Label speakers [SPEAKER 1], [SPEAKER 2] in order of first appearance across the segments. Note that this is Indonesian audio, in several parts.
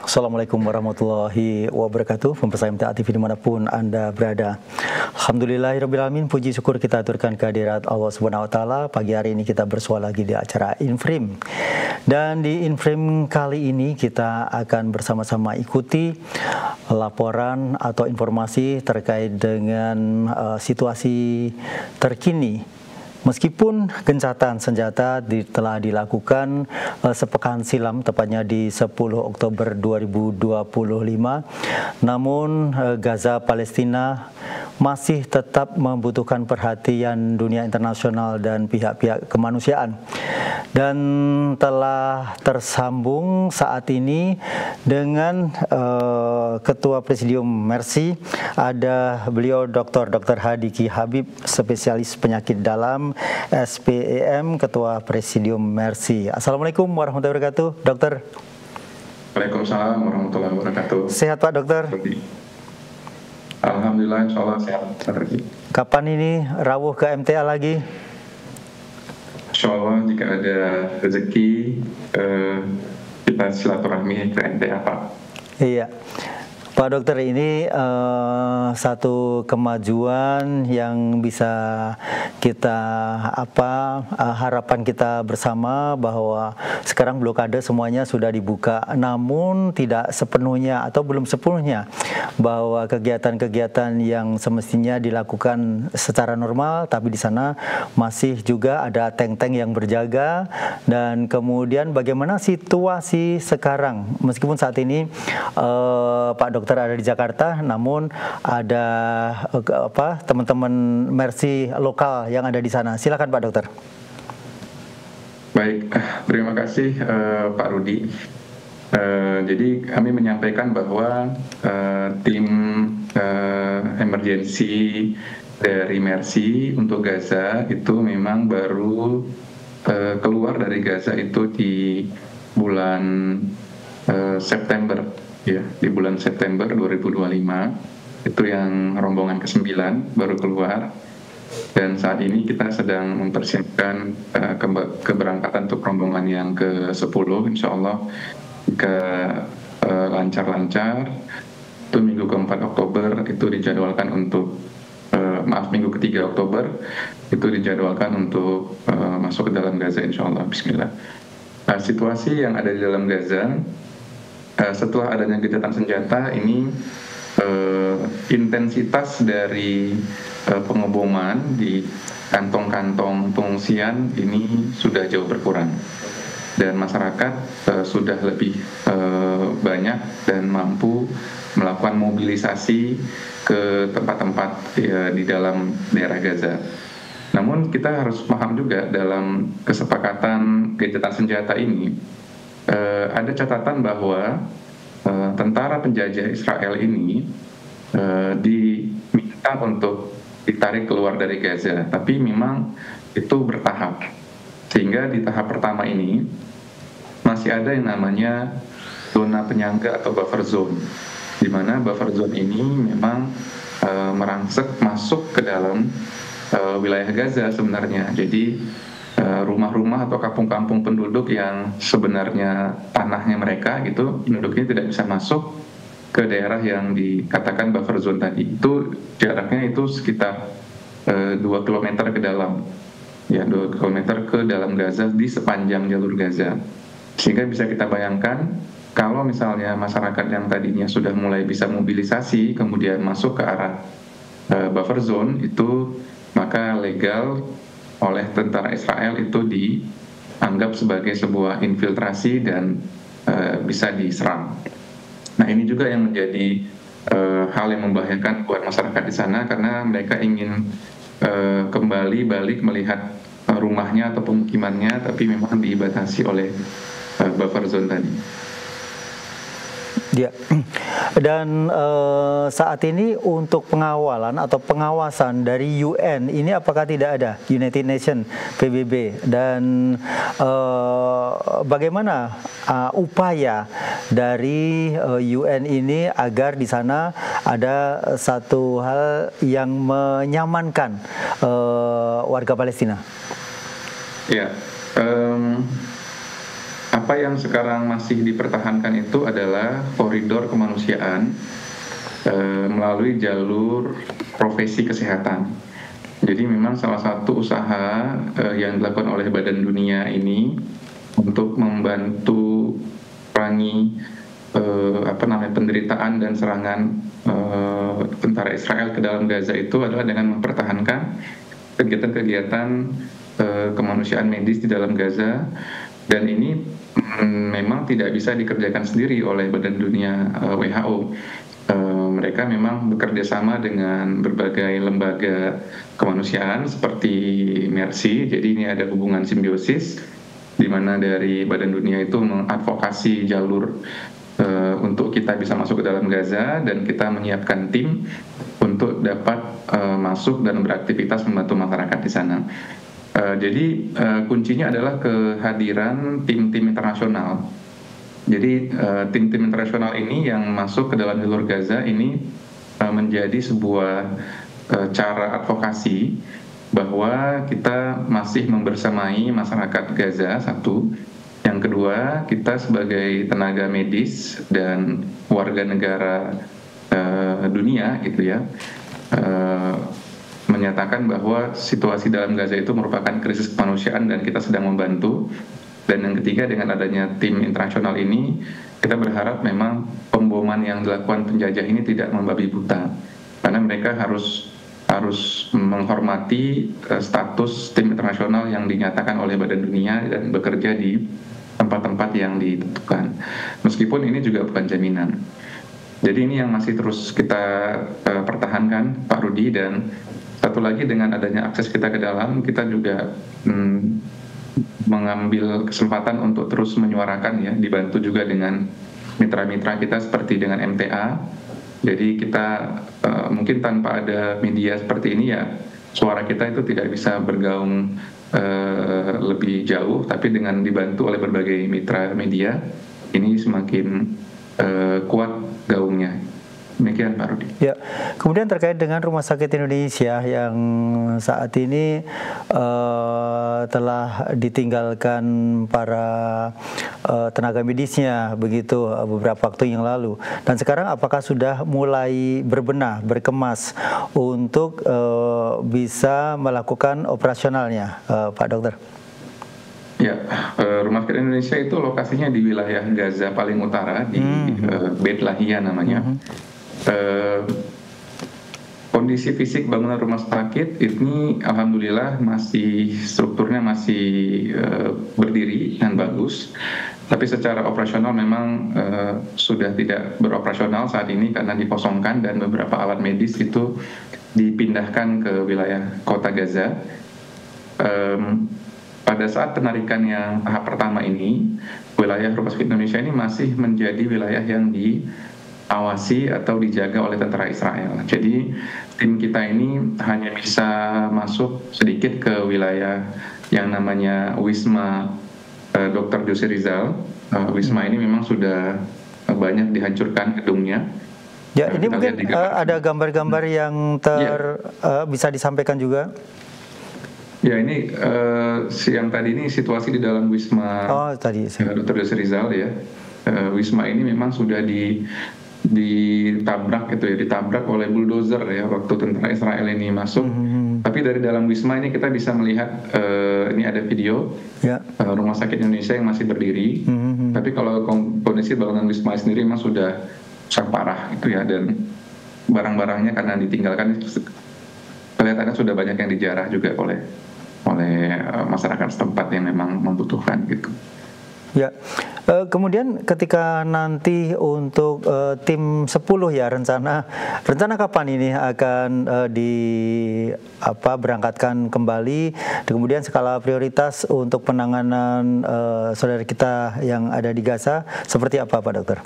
[SPEAKER 1] Assalamualaikum warahmatullahi wabarakatuh. Pemirsa MTA TV dimanapun Anda berada. Alhamdulillahirrabbilalamin. Puji syukur kita aturkan kehadirat Allah Subhanahu wa Ta'ala. Pagi hari ini kita bersua lagi di acara Inframe. Dan di Inframe kali ini kita akan bersama-sama ikuti laporan atau informasi terkait dengan situasi terkini. Meskipun gencatan senjata telah dilakukan sepekan silam, tepatnya di 10 Oktober 2025, namun Gaza Palestina masih tetap membutuhkan perhatian dunia internasional dan pihak-pihak kemanusiaan. Dan telah tersambung saat ini dengan Ketua Presidium Mercy, ada beliau Dr. Hadiki Habib, spesialis penyakit dalam SPEM, Ketua Presidium Mercy. Assalamualaikum warahmatullahi wabarakatuh, Dokter.
[SPEAKER 2] Waalaikumsalam warahmatullahi wabarakatuh.
[SPEAKER 1] Sehat Pak Dokter?
[SPEAKER 2] Alhamdulillah, insya Allah sehat.
[SPEAKER 1] Kapan ini rawuh ke MTA lagi?
[SPEAKER 2] Insya Allah jika ada rezeki kita silaturahmi ke MTA, Pak.
[SPEAKER 1] Iya. Pak Dokter, ini satu kemajuan yang bisa kita harapan kita bersama bahwa sekarang blokade semuanya sudah dibuka, namun tidak sepenuhnya atau belum sepenuhnya bahwa kegiatan-kegiatan yang semestinya dilakukan secara normal, tapi di sana masih juga ada tank-tank yang berjaga. Dan kemudian bagaimana situasi sekarang meskipun saat ini Pak Dokter ada di Jakarta, namun ada teman-teman Mercy lokal yang ada di sana. Silakan Pak Dokter.
[SPEAKER 2] Baik, terima kasih Pak Rudi. Jadi kami menyampaikan bahwa tim emergency dari Mercy untuk Gaza itu memang baru keluar dari Gaza itu di bulan September. Ya, di bulan September 2025 itu yang rombongan ke-9 baru keluar, dan saat ini kita sedang mempersiapkan keberangkatan untuk rombongan yang ke-10. Insya Allah jika lancar-lancar itu minggu ke-4 Oktober itu dijadwalkan untuk minggu ke-3 Oktober itu dijadwalkan untuk masuk ke dalam Gaza, insya Allah. Bismillah. Nah, situasi yang ada di dalam Gaza setelah adanya gencatan senjata ini, intensitas dari pengeboman di kantong-kantong pengungsian ini sudah jauh berkurang, dan masyarakat sudah lebih banyak dan mampu melakukan mobilisasi ke tempat-tempat di dalam daerah Gaza. Namun kita harus paham juga dalam kesepakatan gencatan senjata ini ada catatan bahwa tentara penjajah Israel ini diminta untuk ditarik keluar dari Gaza, tapi memang itu bertahap, sehingga di tahap pertama ini masih ada yang namanya zona penyangga atau buffer zone, di mana buffer zone ini memang merangsek masuk ke dalam wilayah Gaza sebenarnya. Jadi rumah-rumah atau kampung-kampung penduduk yang sebenarnya tanahnya mereka gitu, penduduknya tidak bisa masuk ke daerah yang dikatakan buffer zone tadi. Itu jaraknya itu sekitar 2 km ke dalam, ya 2 km ke dalam Gaza di sepanjang jalur Gaza. Sehingga bisa kita bayangkan kalau misalnya masyarakat yang tadinya sudah mulai bisa mobilisasi kemudian masuk ke arah buffer zone itu, maka legal oleh tentara Israel itu dianggap sebagai sebuah infiltrasi dan bisa diserang. Nah, ini juga yang menjadi hal yang membahayakan buat masyarakat di sana, karena mereka ingin kembali balik melihat rumahnya atau pemukimannya, tapi memang dibatasi oleh buffer zone tadi.
[SPEAKER 1] Ya. Dan saat ini untuk pengawalan atau pengawasan dari UN ini apakah tidak ada, United Nations PBB, dan bagaimana upaya dari UN ini agar di sana ada satu hal yang menyamankan warga Palestina?
[SPEAKER 2] Ya, apa apa yang sekarang masih dipertahankan itu adalah koridor kemanusiaan melalui jalur profesi kesehatan. Jadi memang salah satu usaha yang dilakukan oleh Badan Dunia ini untuk membantu perangi penderitaan dan serangan tentara Israel ke dalam Gaza itu adalah dengan mempertahankan kegiatan-kegiatan kemanusiaan medis di dalam Gaza, dan ini memang tidak bisa dikerjakan sendiri oleh Badan Dunia WHO. Mereka memang bekerja sama dengan berbagai lembaga kemanusiaan seperti Mercy. Jadi ini ada hubungan simbiosis di mana dari Badan Dunia itu mengadvokasi jalur untuk kita bisa masuk ke dalam Gaza, dan kita menyiapkan tim untuk dapat masuk dan beraktivitas membantu masyarakat di sana. Jadi kuncinya adalah kehadiran tim-tim internasional. Jadi tim-tim internasional ini yang masuk ke dalam jalur Gaza ini menjadi sebuah cara advokasi bahwa kita masih membersamai masyarakat Gaza, satu. Yang kedua, kita sebagai tenaga medis dan warga negara dunia gitu ya, menyatakan bahwa situasi dalam Gaza itu merupakan krisis kemanusiaan dan kita sedang membantu. Dan yang ketiga, dengan adanya tim internasional ini, kita berharap memang pemboman yang dilakukan penjajah ini tidak membabi buta, karena mereka harus menghormati status tim internasional yang dinyatakan oleh Badan Dunia dan bekerja di tempat-tempat yang ditentukan. Meskipun ini juga bukan jaminan. Jadi ini yang masih terus kita pertahankan, Pak Rudi. Dan satu lagi, dengan adanya akses kita ke dalam, kita juga mengambil kesempatan untuk terus menyuarakan ya, dibantu juga dengan mitra-mitra kita seperti dengan MTA. Jadi kita mungkin tanpa ada media seperti ini ya, suara kita itu tidak bisa bergaung lebih jauh, tapi dengan dibantu oleh berbagai mitra media, ini semakin kuat gaungnya. Demikian Pak Rudi.
[SPEAKER 1] Ya, kemudian terkait dengan Rumah Sakit Indonesia yang saat ini telah ditinggalkan para tenaga medisnya begitu beberapa waktu yang lalu, dan sekarang apakah sudah mulai berbenah, berkemas untuk bisa melakukan operasionalnya, Pak Dokter?
[SPEAKER 2] Ya, Rumah Sakit Indonesia itu lokasinya di wilayah Gaza paling utara, di Beit Lahia namanya. Kondisi fisik bangunan rumah sakit ini alhamdulillah masih strukturnya masih berdiri dan bagus, tapi secara operasional memang sudah tidak beroperasional saat ini karena dikosongkan dan beberapa alat medis itu dipindahkan ke wilayah kota Gaza. Pada saat penarikan yang tahap pertama ini, wilayah Rumah Sakit Indonesia ini masih menjadi wilayah yang diawasi atau dijaga oleh tentara Israel. Jadi tim kita ini hanya bisa masuk sedikit ke wilayah yang namanya Wisma Dr. Jose Rizal. Wisma ini memang sudah banyak dihancurkan gedungnya.
[SPEAKER 1] Ya, ini mungkin ada gambar-gambar yang bisa disampaikan juga.
[SPEAKER 2] Ya, ini siang tadi ini situasi di dalam Wisma Dr. Jose Rizal ya. Wisma ini memang sudah ditabrak gitu ya, ditabrak oleh bulldozer ya waktu tentara Israel ini masuk. Tapi dari dalam Wisma ini kita bisa melihat ini ada video Rumah Sakit Indonesia yang masih berdiri. Tapi kalau kondisi bangunan Wisma sendiri memang sudah rusak parah gitu ya, dan barang-barangnya karena ditinggalkan kelihatannya sudah banyak yang dijarah juga oleh masyarakat setempat yang memang membutuhkan gitu.
[SPEAKER 1] Ya, kemudian ketika nanti untuk tim 10 ya, rencana kapan ini akan berangkatkan kembali, kemudian skala prioritas untuk penanganan saudara kita yang ada di Gaza seperti apa Pak Dokter?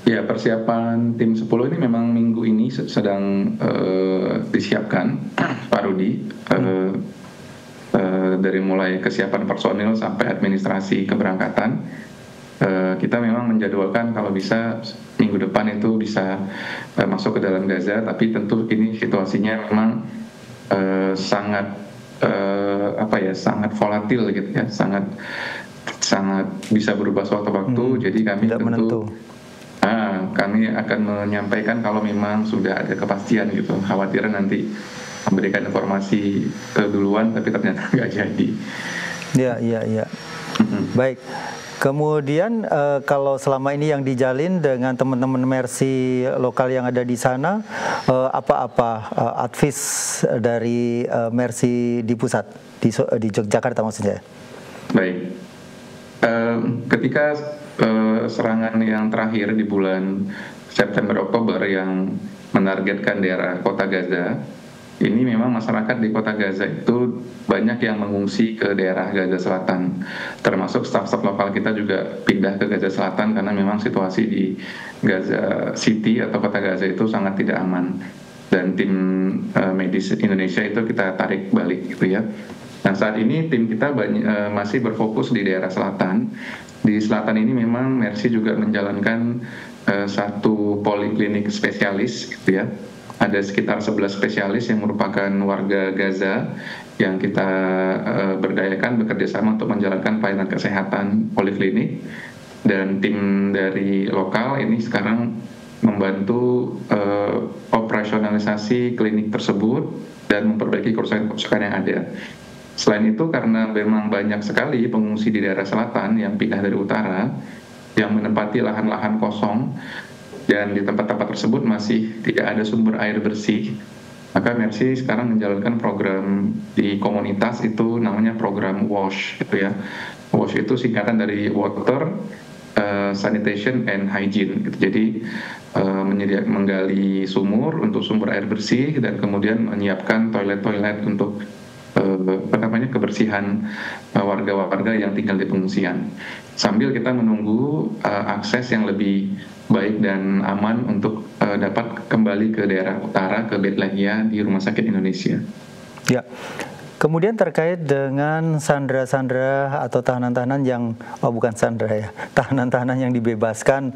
[SPEAKER 2] Ya, persiapan tim 10 ini memang minggu ini sedang disiapkan Pak Rudi. Dari mulai kesiapan personil sampai administrasi keberangkatan, kita memang menjadwalkan kalau bisa minggu depan itu bisa masuk ke dalam Gaza. Tapi tentu ini situasinya memang sangat sangat volatil gitu ya, sangat sangat bisa berubah suatu waktu. Jadi kami
[SPEAKER 1] tidak menentu.
[SPEAKER 2] Kami akan menyampaikan kalau memang sudah ada kepastian gitu. Khawatir nanti memberikan informasi keduluan tapi ternyata nggak jadi.
[SPEAKER 1] Iya. Baik. Kemudian kalau selama ini yang dijalin dengan teman-teman Mercy lokal yang ada di sana, apa-apa advice dari Mercy di pusat di Yogyakarta maksudnya?
[SPEAKER 2] Baik, ketika serangan yang terakhir di bulan September Oktober yang menargetkan daerah kota Gaza, ini memang masyarakat di kota Gaza itu banyak yang mengungsi ke daerah Gaza Selatan, termasuk staf-staf lokal kita juga pindah ke Gaza Selatan karena memang situasi di Gaza City atau kota Gaza itu sangat tidak aman, dan tim medis Indonesia itu kita tarik balik gitu ya. Nah saat ini tim kita masih berfokus di daerah selatan. Di selatan ini memang Mercy juga menjalankan satu poliklinik spesialis gitu ya. Ada sekitar 11 spesialis yang merupakan warga Gaza yang kita berdayakan bekerjasama untuk menjalankan pelayanan kesehatan poliklinik, dan tim dari lokal ini sekarang membantu operasionalisasi klinik tersebut dan memperbaiki kerusakan-kerusakan yang ada. Selain itu karena memang banyak sekali pengungsi di daerah selatan yang pindah dari utara yang menempati lahan-lahan kosong, dan di tempat-tempat tersebut masih tidak ada sumber air bersih, maka Mercy sekarang menjalankan program di komunitas itu namanya program WASH gitu ya. WASH itu singkatan dari Water, Sanitation and Hygiene gitu. Jadi menggali sumur untuk sumber air bersih dan kemudian menyiapkan toilet-toilet untuk kebersihan warga-warga yang tinggal di pengungsian, sambil kita menunggu akses yang lebih baik dan aman untuk dapat kembali ke daerah utara, ke Beit Lahia di Rumah Sakit Indonesia.
[SPEAKER 1] Ya. Kemudian terkait dengan sandera-sandera atau tahanan-tahanan yang, bukan sandera ya, tahanan-tahanan yang dibebaskan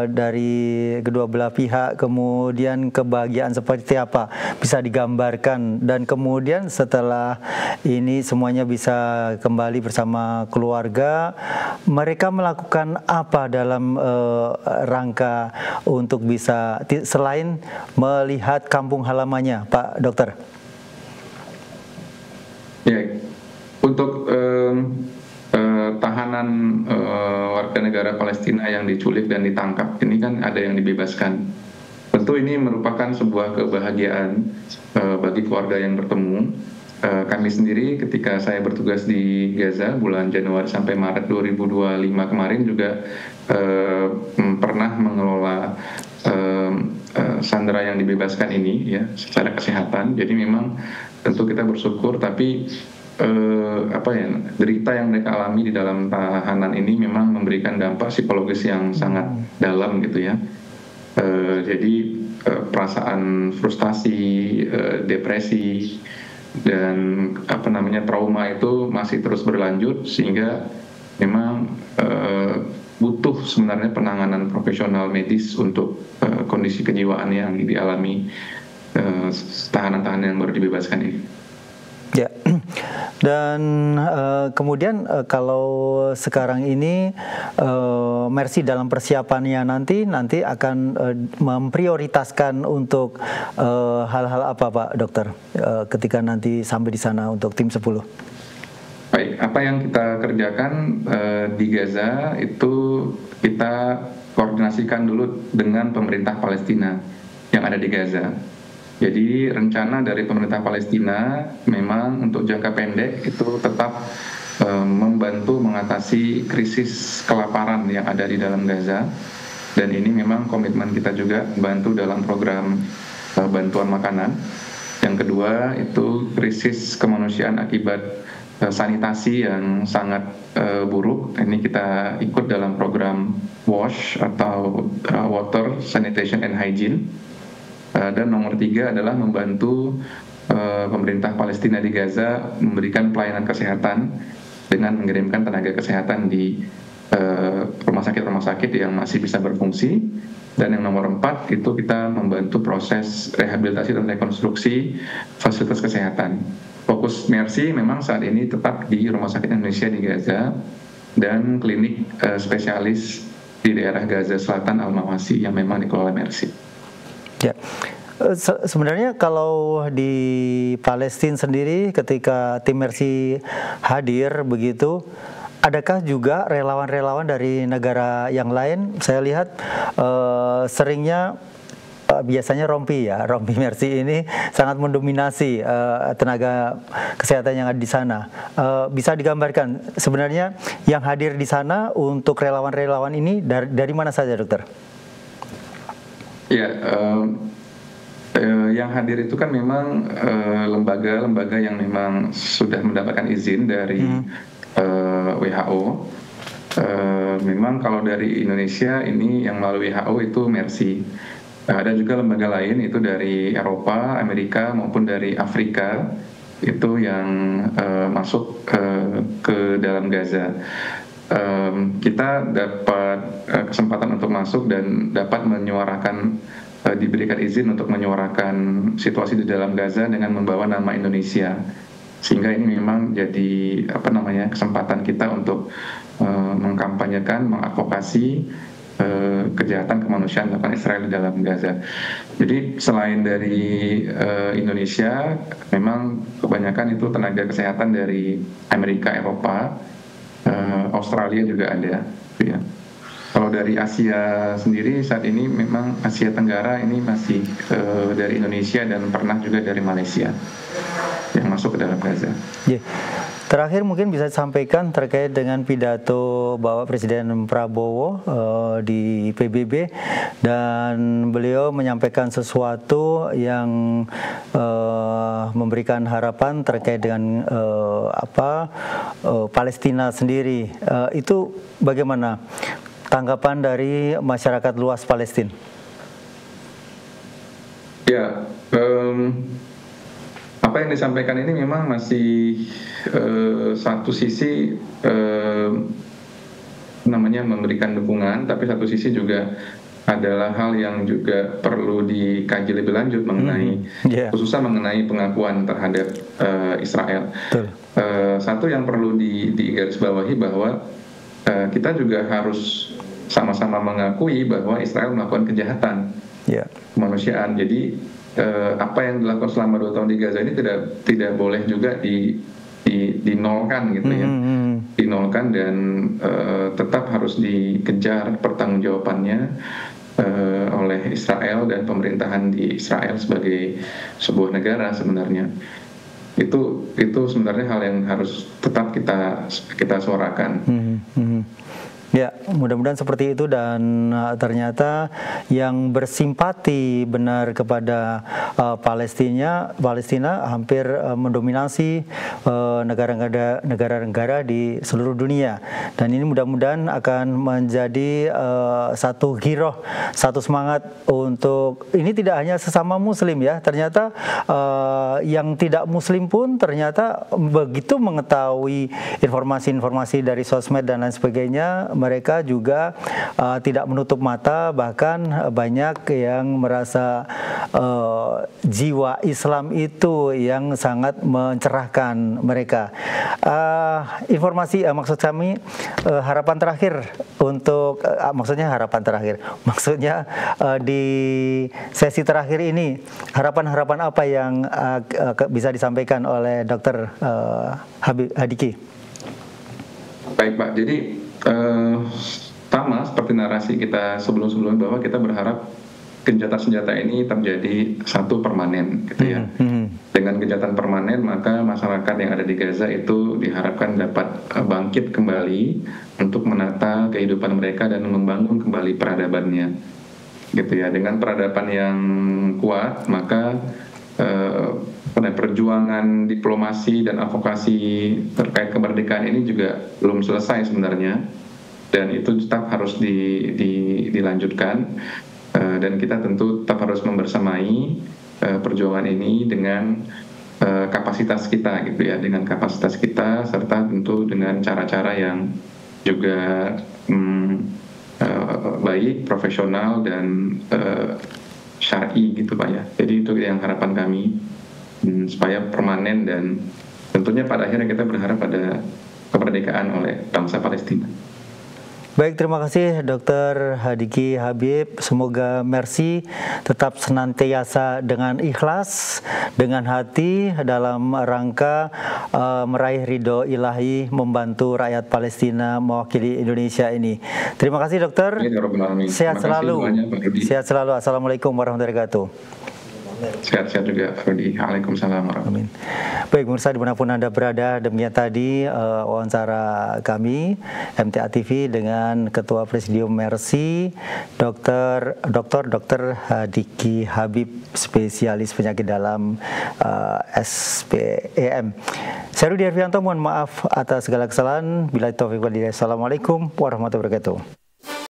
[SPEAKER 1] dari kedua belah pihak, kemudian kebahagiaan seperti apa bisa digambarkan, dan kemudian setelah ini semuanya bisa kembali bersama keluarga, mereka melakukan apa dalam rangka untuk bisa selain melihat kampung halamannya, Pak Dokter?
[SPEAKER 2] Ya, untuk tahanan warga negara Palestina yang diculik dan ditangkap, ini kan ada yang dibebaskan. Tentu ini merupakan sebuah kebahagiaan bagi keluarga yang bertemu. Kami sendiri ketika saya bertugas di Gaza bulan Januari sampai Maret 2025 kemarin juga pernah mengelola sandera yang dibebaskan ini ya secara kesehatan. Jadi memang tentu kita bersyukur, tapi derita yang mereka alami di dalam tahanan ini memang memberikan dampak psikologis yang sangat dalam gitu ya. Jadi perasaan frustasi, depresi, dan trauma itu masih terus berlanjut, sehingga memang butuh sebenarnya penanganan profesional medis untuk kondisi kejiwaan yang dialami tahanan-tahanan yang baru dibebaskan ini.
[SPEAKER 1] Ya, dan kemudian kalau sekarang ini Mercy dalam persiapannya nanti akan memprioritaskan untuk hal-hal apa, Pak Dokter, ketika nanti sampai di sana untuk tim 10?
[SPEAKER 2] Baik, apa yang kita kerjakan di Gaza itu kita koordinasikan dulu dengan pemerintah Palestina yang ada di Gaza. Jadi rencana dari pemerintah Palestina memang untuk jangka pendek itu tetap membantu mengatasi krisis kelaparan yang ada di dalam Gaza, dan ini memang komitmen kita juga bantu dalam program bantuan makanan. Yang kedua itu krisis kemanusiaan akibat sanitasi yang sangat buruk. Ini kita ikut dalam program WASH atau Water, Sanitation and Hygiene. Dan nomor 3 adalah membantu pemerintah Palestina di Gaza memberikan pelayanan kesehatan dengan mengirimkan tenaga kesehatan di rumah sakit yang masih bisa berfungsi. Dan yang nomor 4 itu kita membantu proses rehabilitasi dan rekonstruksi fasilitas kesehatan. fokus Mercy memang saat ini tetap di Rumah Sakit Indonesia di Gaza dan klinik spesialis di daerah Gaza Selatan Al-Mawasi yang memang dikelola Mercy.
[SPEAKER 1] Ya. Sebenarnya kalau di Palestina sendiri ketika tim Mercy hadir begitu, adakah juga relawan-relawan dari negara yang lain? Saya lihat seringnya biasanya Rompi Mercy ini sangat mendominasi tenaga kesehatan yang ada di sana. Bisa digambarkan sebenarnya yang hadir di sana untuk relawan-relawan ini dari mana saja, dokter?
[SPEAKER 2] Ya, yang hadir itu kan memang lembaga-lembaga yang memang sudah mendapatkan izin dari WHO. Memang kalau dari Indonesia ini yang melalui WHO itu Mercy. Ada juga lembaga lain itu dari Eropa, Amerika maupun dari Afrika itu yang masuk ke dalam Gaza. Kita dapat kesempatan untuk masuk dan dapat menyuarakan, diberikan izin untuk menyuarakan situasi di dalam Gaza dengan membawa nama Indonesia, sehingga ini memang jadi kesempatan kita untuk mengkampanyekan, mengadvokasi kejahatan kemanusiaan dilakukan Israel di dalam Gaza. Jadi selain dari Indonesia, memang kebanyakan itu tenaga kesehatan dari Amerika, Eropa, Australia juga ada. Ya. Kalau dari Asia sendiri saat ini memang Asia Tenggara ini masih dari Indonesia dan pernah juga dari Malaysia yang masuk ke dalam Gaza.
[SPEAKER 1] Yeah. Terakhir mungkin bisa disampaikan terkait dengan pidato Bapak Presiden Prabowo di PBB, dan beliau menyampaikan sesuatu yang memberikan harapan terkait dengan Palestina sendiri. Itu bagaimana tanggapan dari masyarakat luas Palestina?
[SPEAKER 2] Ya, apa yang disampaikan ini memang masih satu sisi memberikan dukungan, tapi satu sisi juga adalah hal yang juga perlu dikaji lebih lanjut mengenai khususnya mengenai pengakuan terhadap Israel. Satu yang perlu digarisbawahi bahwa kita juga harus sama-sama mengakui bahwa Israel melakukan kejahatan kemanusiaan. Jadi apa yang dilakukan selama 2 tahun di Gaza ini tidak boleh juga dinolkan gitu ya, dinolkan dan tetap harus dikejar pertanggungjawabannya oleh Israel dan pemerintahan di Israel sebagai sebuah negara sebenarnya. Itu sebenarnya hal yang harus tetap kita suarakan.
[SPEAKER 1] Ya, mudah-mudahan seperti itu, dan ternyata yang bersimpati benar kepada Palestina hampir mendominasi negara-negara di seluruh dunia, dan ini mudah-mudahan akan menjadi satu giroh, satu semangat untuk ini tidak hanya sesama Muslim ya, ternyata yang tidak Muslim pun ternyata begitu mengetahui informasi-informasi dari sosmed dan lain sebagainya, mereka juga tidak menutup mata, bahkan banyak yang merasa jiwa Islam itu yang sangat mencerahkan mereka. Informasi, maksud kami harapan terakhir untuk, maksudnya di sesi terakhir ini, harapan-harapan apa yang bisa disampaikan oleh Dr. Hadiki?
[SPEAKER 2] Baik Pak, jadi sama seperti narasi kita sebelum-sebelumnya bahwa kita berharap gencatan senjata ini terjadi satu permanen gitu ya. Dengan gencatan permanen maka masyarakat yang ada di Gaza itu diharapkan dapat bangkit kembali untuk menata kehidupan mereka dan membangun kembali peradabannya gitu ya. Dengan peradaban yang kuat maka perjuangan diplomasi dan advokasi terkait kemerdekaan ini juga belum selesai sebenarnya, dan itu tetap harus dilanjutkan, dan kita tentu tetap harus membersamai perjuangan ini dengan kapasitas kita gitu ya, dengan kapasitas kita serta tentu dengan cara-cara yang juga baik, profesional dan syar'i gitu Pak ya. Jadi itu yang harapan kami, supaya permanen dan tentunya pada akhirnya kita berharap pada kemerdekaan oleh bangsa Palestina.
[SPEAKER 1] Baik, terima kasih Dr. Hadiki Habib. Semoga Mercy tetap senantiasa dengan ikhlas, dengan hati dalam rangka meraih ridho ilahi, membantu rakyat Palestina mewakili Indonesia ini. Terima kasih dokter. Sehat selalu. Sehat selalu. Assalamualaikum warahmatullahi wabarakatuh.
[SPEAKER 2] Sehat-sehat juga, Rudi. Waalaikumsalam warahmatullahi
[SPEAKER 1] wabarakatuh. Baik, pemirsa dimanapun Anda berada, demikian tadi wawancara kami MTA TV dengan Ketua Presidium Mercy, Dr. Hadiki Habib, spesialis penyakit dalam SPEM. Saya Rudi Arfianto, mohon maaf atas segala kesalahan. Bila taufiq wal hidayah. Assalamualaikum warahmatullahi wabarakatuh.